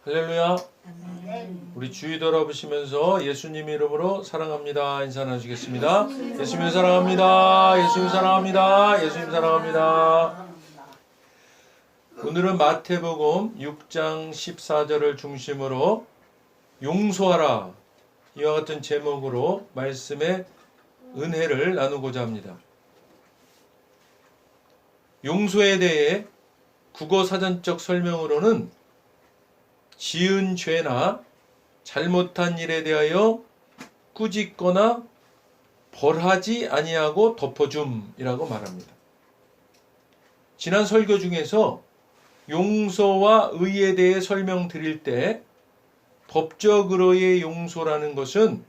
할렐루야. 아멘. 우리 주위 돌아보시면서 예수님 이름으로 사랑합니다 인사 나누시겠습니다. 예수님 사랑합니다. 예수님 사랑합니다. 예수님 사랑합니다. 오늘은 마태복음 6장 14절을 중심으로 용서하라 이와 같은 제목으로 말씀의 은혜를 나누고자 합니다. 용서에 대해 국어사전적 설명으로는 지은 죄나 잘못한 일에 대하여 꾸짖거나 벌하지 아니하고 덮어줌이라고 말합니다. 지난 설교 중에서 용서와 의에 대해 설명드릴 때 법적으로의 용서라는 것은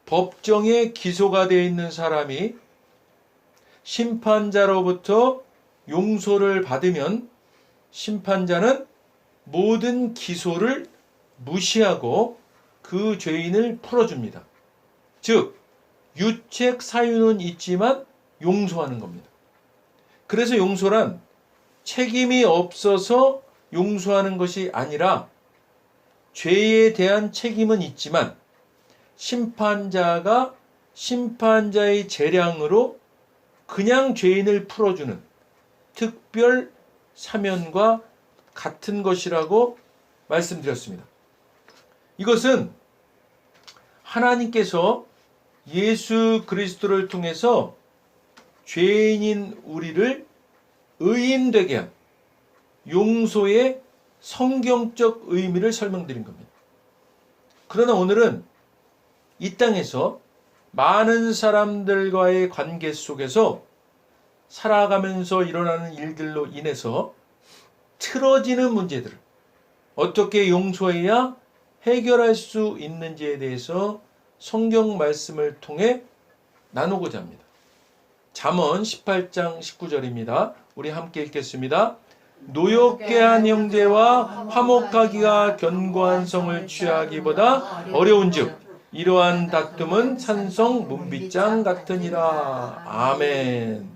법정에 기소가 되어 있는 사람이 심판자로부터 용서를 받으면 심판자는 모든 기소를 무시하고 그 죄인을 풀어줍니다. 즉, 유책 사유는 있지만 용서하는 겁니다. 그래서 용서란 책임이 없어서 용서하는 것이 아니라 죄에 대한 책임은 있지만 심판자가 심판자의 재량으로 그냥 죄인을 풀어주는 특별 사면과 같은 것이라고 말씀드렸습니다. 이것은 하나님께서 예수 그리스도를 통해서 죄인인 우리를 의인되게 한 용서의 성경적 의미를 설명드린 겁니다. 그러나 오늘은 이 땅에서 많은 사람들과의 관계 속에서 살아가면서 일어나는 일들로 인해서 틀어지는 문제들을 어떻게 용서해야 해결할 수 있는지에 대해서 성경 말씀을 통해 나누고자 합니다. 잠언 18장 19절입니다. 우리 함께 읽겠습니다. 노엽게 한 형제와 화목하기가 견고한 성을 취하기보다 어려운즉 이러한 다툼은 산성 문빗장 같으니라. 아멘.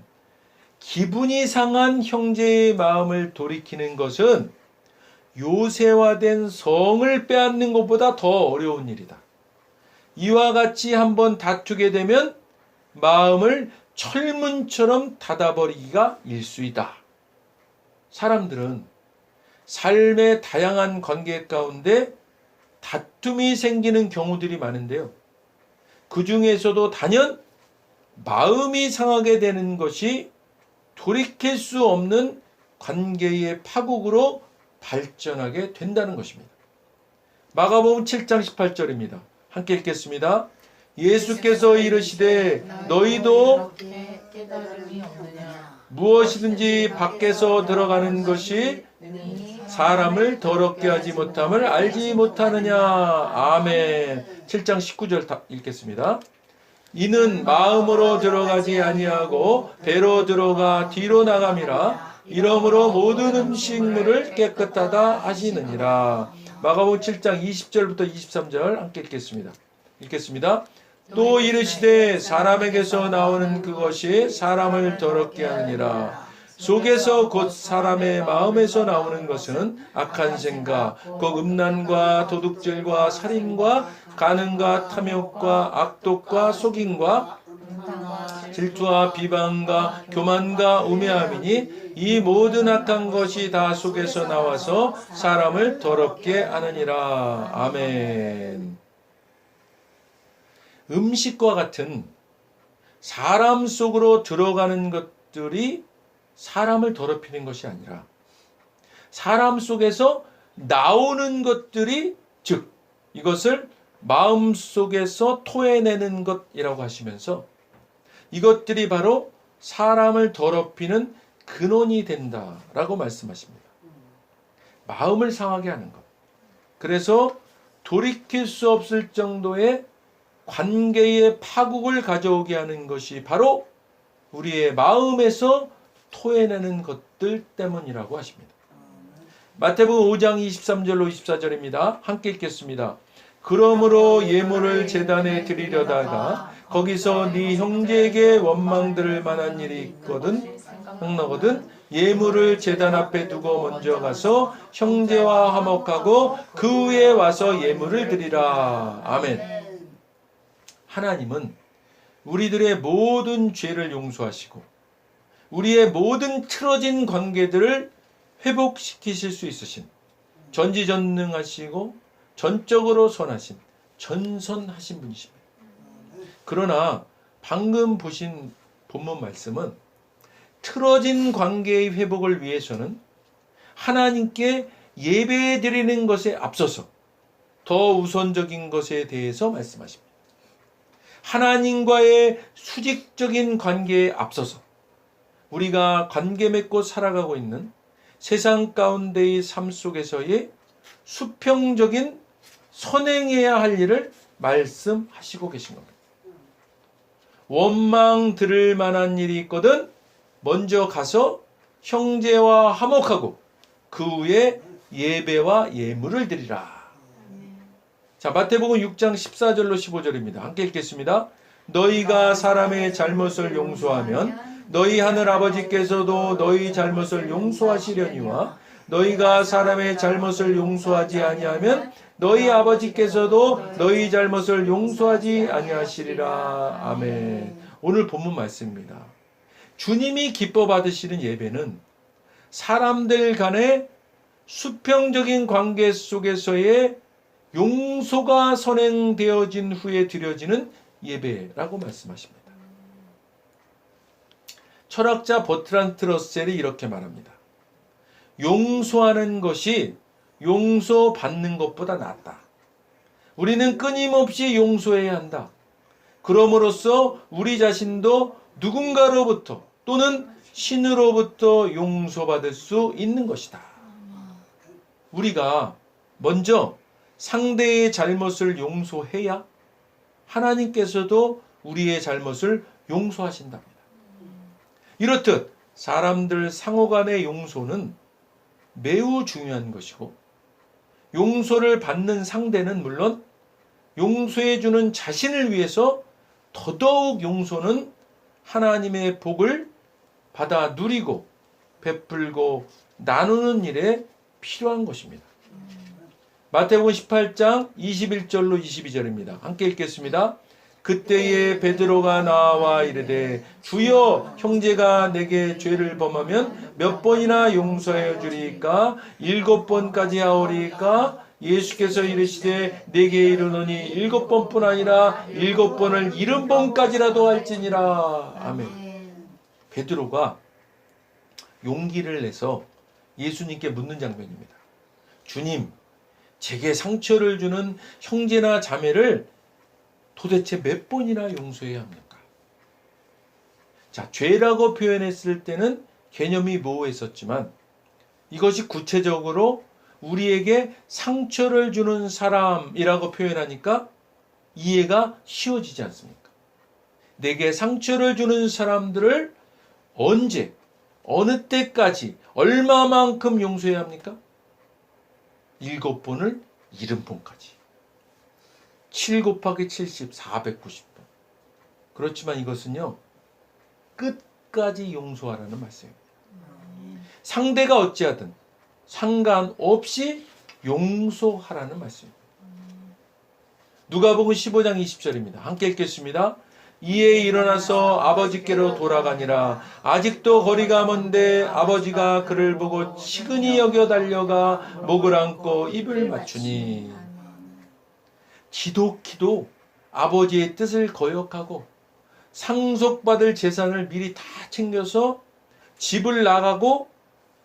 기분이 상한 형제의 마음을 돌이키는 것은 요새화된 성을 빼앗는 것보다 더 어려운 일이다. 이와 같이 한번 다투게 되면 마음을 철문처럼 닫아버리기가 일쑤이다. 사람들은 삶의 다양한 관계 가운데 다툼이 생기는 경우들이 많은데요. 그 중에서도 단연 마음이 상하게 되는 것이 돌이킬 수 없는 관계의 파국으로 발전하게 된다는 것입니다. 마가복음 7장 18절입니다. 함께 읽겠습니다. 예수께서 이르시되 너희도 무엇이든지 밖에서 들어가는 것이 사람을 더럽게 하지 못함을 알지 못하느냐. 아멘. 7장 19절 읽겠습니다. 이는 마음으로 들어가지 아니하고 배로 들어가 뒤로 나감이라. 이러므로 모든 음식물을 깨끗하다 하시느니라. 마가복음 7장 20절부터 23절 함께 읽겠습니다. 또 이르시되 사람에게서 나오는 그것이 사람을 더럽게 하느니라. 속에서 곧 사람의 마음에서 나오는 것은 악한 생각, 곧 음란과 도둑질과 살인과 간음과 탐욕과 악독과 속임과 질투와 비방과 교만과 우매함이니 이 모든 악한 것이 다 속에서 나와서 사람을 더럽게 하느니라. 아멘. 음식과 같은 사람 속으로 들어가는 것들이 사람을 더럽히는 것이 아니라 사람 속에서 나오는 것들이, 즉 이것을 마음속에서 토해내는 것이라고 하시면서 이것들이 바로 사람을 더럽히는 근원이 된다라고 말씀하십니다. 마음을 상하게 하는 것. 그래서 돌이킬 수 없을 정도의 관계의 파국을 가져오게 하는 것이 바로 우리의 마음에서 토해내는 것들 때문이라고 하십니다. 마태복음 5장 23절로 24절입니다. 함께 읽겠습니다. 그러므로 예물을 제단에 드리려다가 거기서 네 형제에게 원망 들을 만한 일이 있거든 생각나거든 예물을 제단 앞에 두고 먼저 가서 형제와 화목하고 그 후에 와서 예물을 드리라. 아멘. 하나님은 우리들의 모든 죄를 용서하시고 우리의 모든 틀어진 관계들을 회복시키실 수 있으신 전지전능하시고 전적으로 선하신 전선하신 분이십니다. 그러나 방금 보신 본문 말씀은 틀어진 관계의 회복을 위해서는 하나님께 예배 드리는 것에 앞서서 더 우선적인 것에 대해서 말씀하십니다. 하나님과의 수직적인 관계에 앞서서 우리가 관계 맺고 살아가고 있는 세상 가운데의 삶 속에서의 수평적인 선행해야 할 일을 말씀하시고 계신 겁니다. 원망 들을 만한 일이 있거든 먼저 가서 형제와 화목하고 그 후에 예배와 예물을 드리라. 자, 마태복음 6장 14절로 15절입니다. 함께 읽겠습니다. 너희가 사람의 잘못을 용서하면 너희 하늘 아버지께서도 너희 잘못을 용서하시려니와 너희가 사람의 잘못을 용서하지 아니하면 너희 아버지께서도 너희 잘못을 용서하지 아니하시리라. 아멘. 오늘 본문 말씀입니다. 주님이 기뻐 받으시는 예배는 사람들 간의 수평적인 관계 속에서의 용서가 선행되어진 후에 드려지는 예배라고 말씀하십니다. 철학자 버트란트 러셀이 이렇게 말합니다. 용서하는 것이 용서받는 것보다 낫다. 우리는 끊임없이 용서해야 한다. 그럼으로써 우리 자신도 누군가로부터 또는 신으로부터 용서받을 수 있는 것이다. 우리가 먼저 상대의 잘못을 용서해야 하나님께서도 우리의 잘못을 용서하신답니다. 이렇듯 사람들 상호 간의 용서는 매우 중요한 것이고 용서를 받는 상대는 물론 용서해주는 자신을 위해서 더더욱 용서는 하나님의 복을 받아 누리고 베풀고 나누는 일에 필요한 것입니다. 마태복음 18장 21절로 22절입니다. 함께 읽겠습니다. 그때에 베드로가 나와 이르되 주여 형제가 내게 죄를 범하면 몇 번이나 용서하여 주리이까 7번까지 하오리이까 예수께서 이르시되 내게 이르노니 7번뿐 아니라 7번을 70번까지라도 할지니라. 아멘. 베드로가 용기를 내서 예수님께 묻는 장면입니다. 주님, 제게 상처를 주는 형제나 자매를 도대체 몇 번이나 용서해야 합니까? 자, 죄라고 표현했을 때는 개념이 모호했었지만 이것이 구체적으로 우리에게 상처를 주는 사람이라고 표현하니까 이해가 쉬워지지 않습니까? 내게 상처를 주는 사람들을 언제, 어느 때까지, 얼마만큼 용서해야 합니까? 7번을 70번까지. 7 곱하기 70, 490번. 그렇지만 이것은요, 끝까지 용서하라는 말씀입니다. 상대가 어찌하든 상관없이 용서하라는 말씀입니다. 누가복음 15장 20절입니다. 함께 읽겠습니다. 이에 일어나서 아버지께로 돌아가니라. 아직도 거리가 먼데 아버지가 그를 보고 치근히 여겨 달려가 목을 안고 입을 맞추니. 지독히도 아버지의 뜻을 거역하고 상속받을 재산을 미리 다 챙겨서 집을 나가고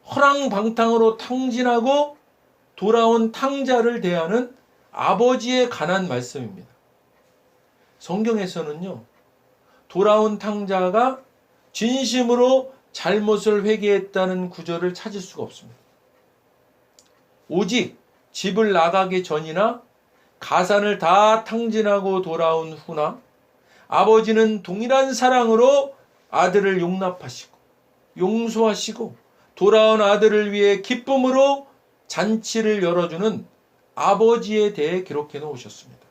허랑방탕으로 탕진하고 돌아온 탕자를 대하는 아버지에 관한 말씀입니다. 성경에서는요, 돌아온 탕자가 진심으로 잘못을 회개했다는 구절을 찾을 수가 없습니다. 오직 집을 나가기 전이나 가산을 다 탕진하고 돌아온 후나 아버지는 동일한 사랑으로 아들을 용납하시고 용서하시고 돌아온 아들을 위해 기쁨으로 잔치를 열어주는 아버지에 대해 기록해 놓으셨습니다.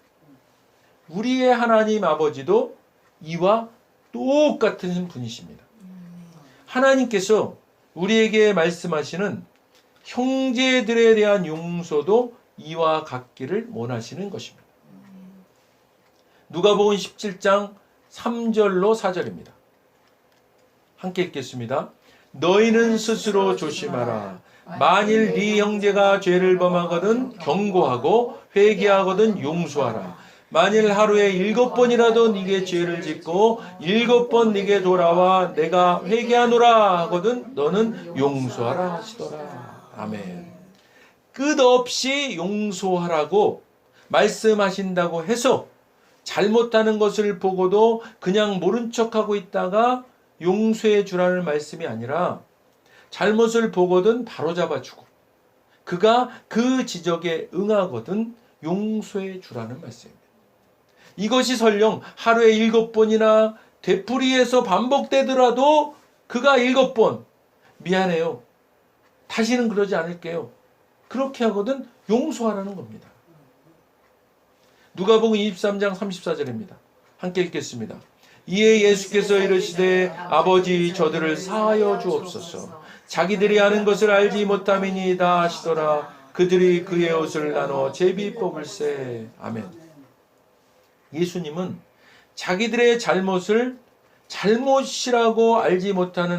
우리의 하나님 아버지도 이와 똑같은 분이십니다. 하나님께서 우리에게 말씀하시는 형제들에 대한 용서도 이와 같기를 원하시는 것입니다. 누가복음 17장 3절로 4절입니다. 함께 읽겠습니다. 너희는 스스로 조심하라. 만일 네 형제가 죄를 범하거든 경고하고 회개하거든 용서하라. 만일 하루에 7번이라도 네게 죄를 짓고 7번 네게 돌아와 내가 회개하노라 하거든 너는 용서하라 하시더라. 아멘. 끝없이 용서하라고 말씀하신다고 해서 잘못하는 것을 보고도 그냥 모른 척하고 있다가 용서해 주라는 말씀이 아니라 잘못을 보거든 바로잡아주고 그가 그 지적에 응하거든 용서해 주라는 말씀입니다. 이것이 설령 하루에 7번이나 되풀이해서 반복되더라도 그가 7번 미안해요. 다시는 그러지 않을게요. 그렇게 하거든 용서하라는 겁니다. 누가복음 23장 34절입니다. 함께 읽겠습니다. 이에 예수께서 이르시되 아버지 저들을 사하여 주옵소서. 자기들이 아는 것을 알지 못함이니이다 하시더라. 그들이 그의 옷을 나눠 제비 뽑을세. 아멘. 예수님은 자기들의 잘못을 잘못이라고 알지 못하고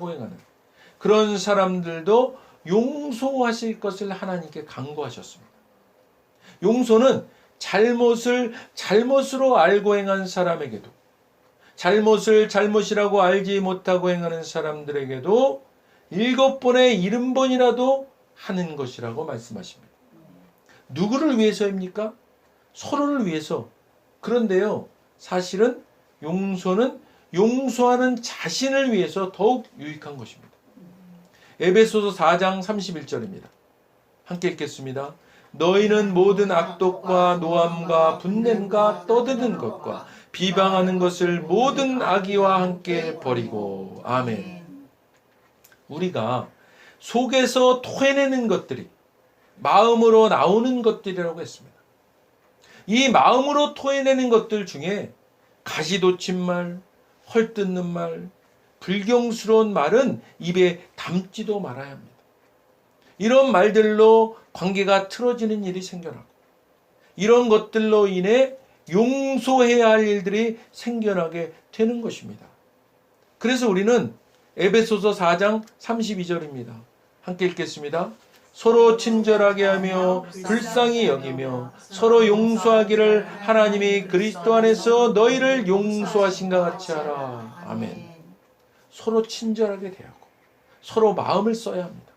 행하는 그런 사람들도 용서하실 것을 하나님께 간구하셨습니다. 용서는 잘못을 잘못으로 알고 행한 사람에게도 잘못을 잘못이라고 알지 못하고 행하는 사람들에게도 7번에 70번이라도 하는 것이라고 말씀하십니다. 누구를 위해서입니까? 서로를 위해서. 그런데요, 사실은 용서는 용서하는 자신을 위해서 더욱 유익한 것입니다. 에베소서 4장 31절입니다. 함께 읽겠습니다. 너희는 모든 악독과 노함과 분냄과 떠드는 것과 비방하는 것을 모든 악의와 함께 버리고. 아멘. 우리가 속에서 토해내는 것들이 마음으로 나오는 것들이라고 했습니다. 이 마음으로 토해내는 것들 중에 가시돋친 말, 헐뜯는 말, 불경스러운 말은 입에 담지도 말아야 합니다. 이런 말들로 관계가 틀어지는 일이 생겨나고 이런 것들로 인해 용서해야 할 일들이 생겨나게 되는 것입니다. 그래서 우리는 에베소서 4장 32절입니다. 함께 읽겠습니다. 서로 친절하게 하며 불쌍히 여기며 서로 용서하기를 하나님이 그리스도 안에서 너희를 용서하신 것 같이 하라. 아멘. 서로 친절하게 대하고 서로 마음을 써야 합니다.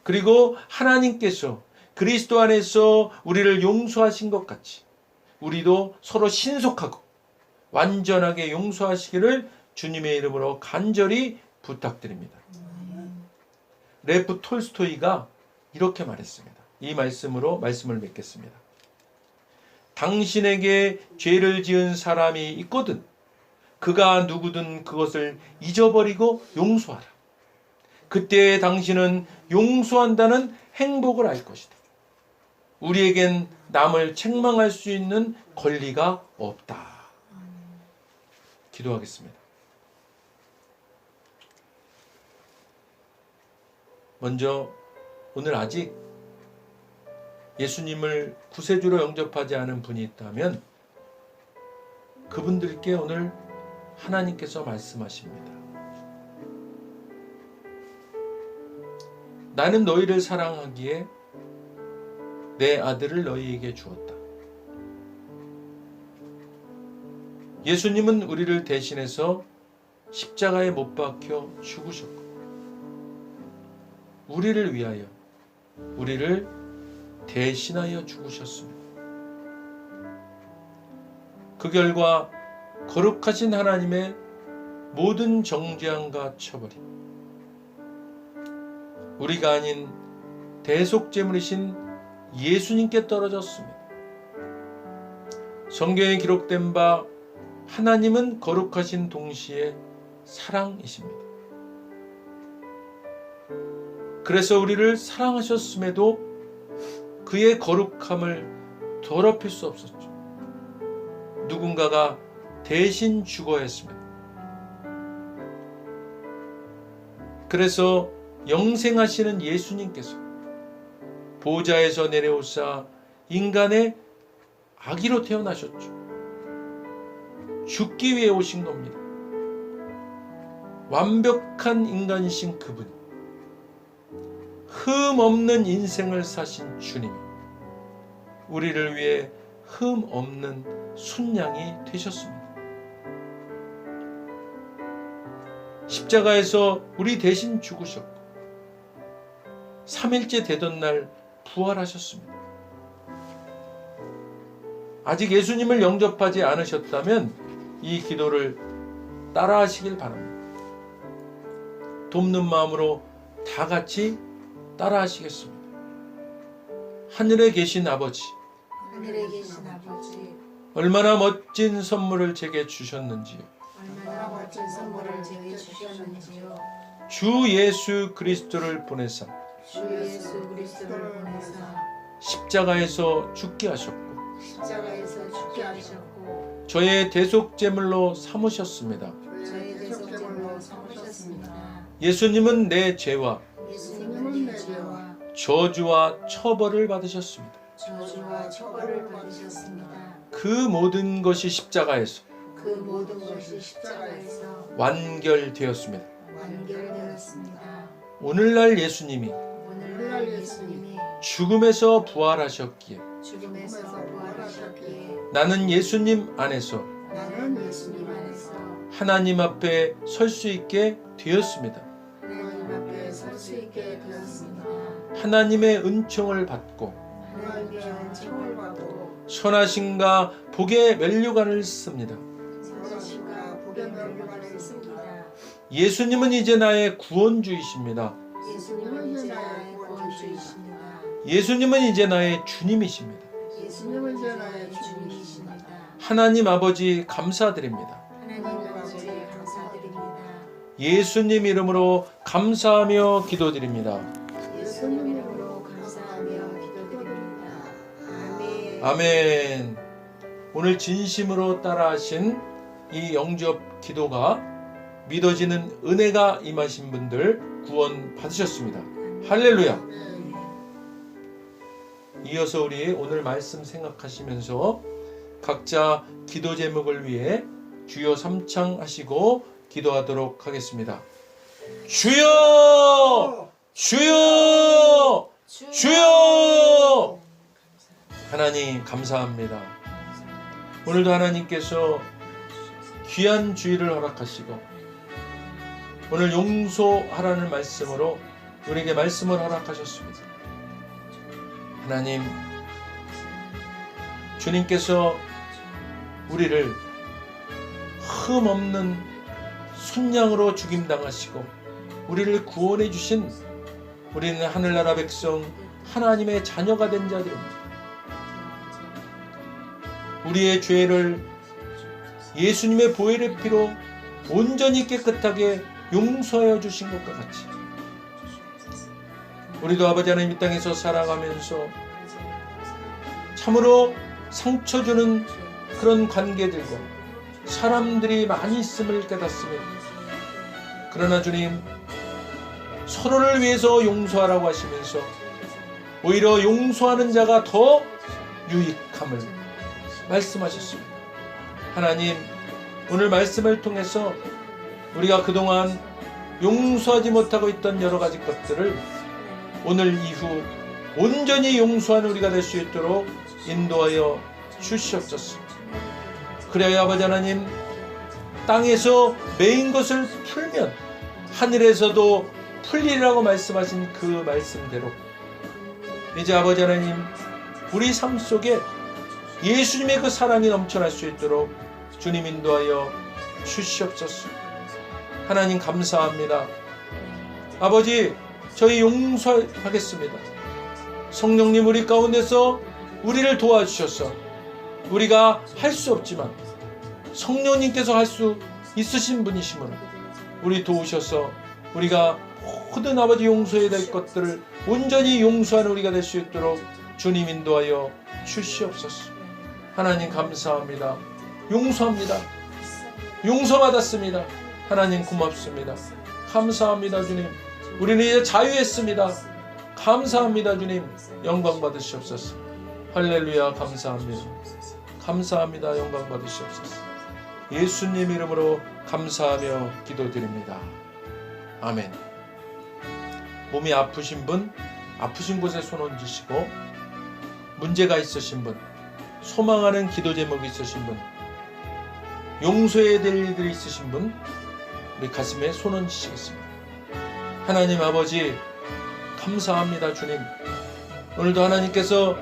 그리고 하나님께서 그리스도 안에서 우리를 용서하신 것 같이 우리도 서로 신속하고 완전하게 용서하시기를 주님의 이름으로 간절히 부탁드립니다. 레프 톨스토이가 이렇게 말했습니다. 이 말씀으로 말씀을 맺겠습니다. 당신에게 죄를 지은 사람이 있거든 그가 누구든 그것을 잊어버리고 용서하라. 그때 당신은 용서한다는 행복을 알 것이다. 우리에겐 남을 책망할 수 있는 권리가 없다. 기도하겠습니다. 먼저 오늘 아직 예수님을 구세주로 영접하지 않은 분이 있다면 그분들께 오늘 하나님께서 말씀하십니다. 나는 너희를 사랑하기에 내 아들을 너희에게 주었다. 예수님은 우리를 대신해서 십자가에 못 박혀 죽으셨고 우리를 위하여 우리를 대신하여 죽으셨습니다. 그 결과 거룩하신 하나님의 모든 정죄함과 처벌이 우리가 아닌 대속제물이신 예수님께 떨어졌습니다. 성경에 기록된 바 하나님은 거룩하신 동시에 사랑이십니다. 그래서 우리를 사랑하셨음에도 그의 거룩함을 더럽힐 수 없었죠. 누군가가 대신 죽어야 했습니다. 그래서 영생하시는 예수님께서 보좌에서 내려오사 인간의 아기로 태어나셨죠. 죽기 위해 오신 겁니다. 완벽한 인간이신 그분이, 흠 없는 인생을 사신 주님이 우리를 위해 흠 없는 순양이 되셨습니다. 십자가에서 우리 대신 죽으셨고 3일째 되던 날 부활하셨습니다. 아직 예수님을 영접하지 않으셨다면 이 기도를 따라하시길 바랍니다. 돕는 마음으로 다 같이 따라하시겠습니다. 하늘에 계신 아버지, 하늘에 계신 아버지, 얼마나 멋진 선물을 제게 주셨는지요. 얼마나 멋진 선물을 제게 주셨는지요. 주 예수 그리스도를 보내사 주 예수 그리스도를 보내사 십자가에서 죽게 하셨고 십자가에서 죽게 하셨고 저의 대속제물로 삼으셨습니다. 저의 대속제물로 삼으셨습니다. 예수님은 내 죄와 예수님은 내 죄와 저주와 처벌을 받으셨습니다. 저주와 처벌을 받으셨습니다. 그 모든 것이 십자가에서 그 모든 것이 십자가에서 완결되었습니다. 완결되었습니다. 오늘날 예수님이 오늘날 예수님이 죽음에서 부활하셨기에 죽음에서 부활하셨기에 나는 예수님 안에서 나는 예수님 안에서 하나님 앞에 설 수 있게 되었습니다. 하나님 앞에 설 수 있게 되었습니다. 하나님의 은총을 받고 하나님의 은총을 받고 선하심과 복의 면류관을 씁니다. 선하심과 복의 면류관을 씁니다. 예수님은 이제 나의 구원주이십니다. 예수님은 이제 나의 구원주이십니다. 예수님은 이제 나의 주님이십니다. 예수님은 이제 나의 주님이십니다. 하나님 아버지 감사드립니다. 하나님 아버지 감사드립니다. 예수님 이름으로 감사하며 기도드립니다. 예수님 이름으로 감사하며 기도드립니다. 아멘. 아멘. 오늘 진심으로 따라하신 이 영접 기도가 믿어지는 은혜가 임하신 분들 구원 받으셨습니다. 할렐루야. 이어서 우리 오늘 말씀 생각하시면서 각자 기도 제목을 위해 주여 삼창 하시고 기도하도록 하겠습니다. 주여! 주여! 주여! 하나님 감사합니다. 오늘도 하나님께서 귀한 주의를 허락하시고 오늘 용서하라는 말씀으로 우리에게 말씀을 허락하셨습니다. 하나님, 주님께서 우리를 흠 없는 순양으로 죽임당하시고 우리를 구원해 주신 우리는 하늘나라 백성 하나님의 자녀가 된 자들입니다. 우리의 죄를 예수님의 보혈의 피로 온전히 깨끗하게 용서하여 주신 것과 같이 우리도 아버지 하나님 이 땅에서 살아가면서 참으로 상처 주는 그런 관계들과 사람들이 많이 있음을 깨닫습니다. 그러나 주님, 서로를 위해서 용서하라고 하시면서 오히려 용서하는 자가 더 유익함을 말씀하셨습니다. 하나님, 오늘 말씀을 통해서 우리가 그동안 용서하지 못하고 있던 여러 가지 것들을 오늘 이후 온전히 용서하는 우리가 될 수 있도록 인도하여 주시옵소서. 그래야 아버지 하나님, 땅에서 매인 것을 풀면 하늘에서도 풀리라고 말씀하신 그 말씀대로 이제 아버지 하나님, 우리 삶 속에 예수님의 그 사랑이 넘쳐날 수 있도록 주님 인도하여 주시옵소서. 하나님 감사합니다. 아버지, 저희 용서하겠습니다. 성령님 우리 가운데서 우리를 도와주셔서 우리가 할 수 없지만 성령님께서 할 수 있으신 분이시므로 우리 도우셔서 우리가 모든 아버지 용서해야 될 것들을 온전히 용서하는 우리가 될 수 있도록 주님 인도하여 주시옵소서. 하나님 감사합니다. 용서합니다. 용서받았습니다. 하나님 고맙습니다. 감사합니다 주님. 우리는 이제 자유했습니다. 감사합니다 주님. 영광 받으시옵소서. 할렐루야. 감사합니다. 감사합니다. 영광 받으시옵소서. 예수님 이름으로 감사하며 기도드립니다. 아멘. 몸이 아프신 분, 아프신 곳에 손 얹으시고, 문제가 있으신 분, 소망하는 기도 제목이 있으신 분, 용서해야 될 일들이 있으신 분, 우리 가슴에 손 얹으시겠습니다. 하나님 아버지 감사합니다 주님. 오늘도 하나님께서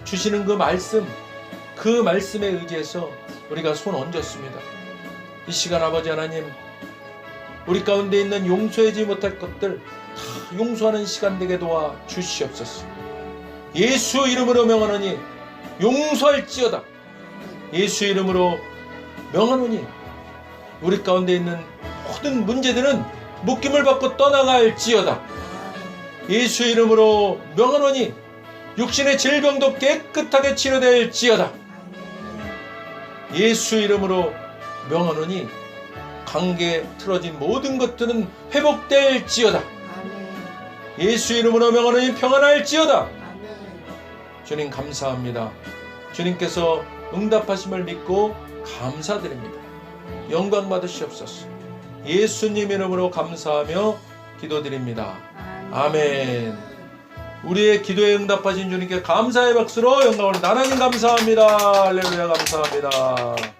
주시는 그 말씀, 그 말씀에 의지해서 우리가 손 얹었습니다. 이 시간 아버지 하나님, 우리 가운데 있는 용서하지 못할 것들 다 용서하는 시간 되게 도와 주시옵소서. 예수 이름으로 명하노니 용서할지어다. 예수 이름으로 명하노니 우리 가운데 있는 모든 문제들은 묶임을 받고 떠나갈지어다. 예수 이름으로 명하노니 육신의 질병도 깨끗하게 치료될지어다. 예수 이름으로 명하노니 관계 틀어진 모든 것들은 회복될지어다. 예수 이름으로 명하노니 평안할지어다. 주님 감사합니다. 주님께서 응답하심을 믿고 감사드립니다. 영광 받으시옵소서. 예수님 이름으로 감사하며 기도드립니다. 아멘. 우리의 기도에 응답하신 주님께 감사의 박수로 영광을. 하나님 감사합니다. 할렐루야 감사합니다.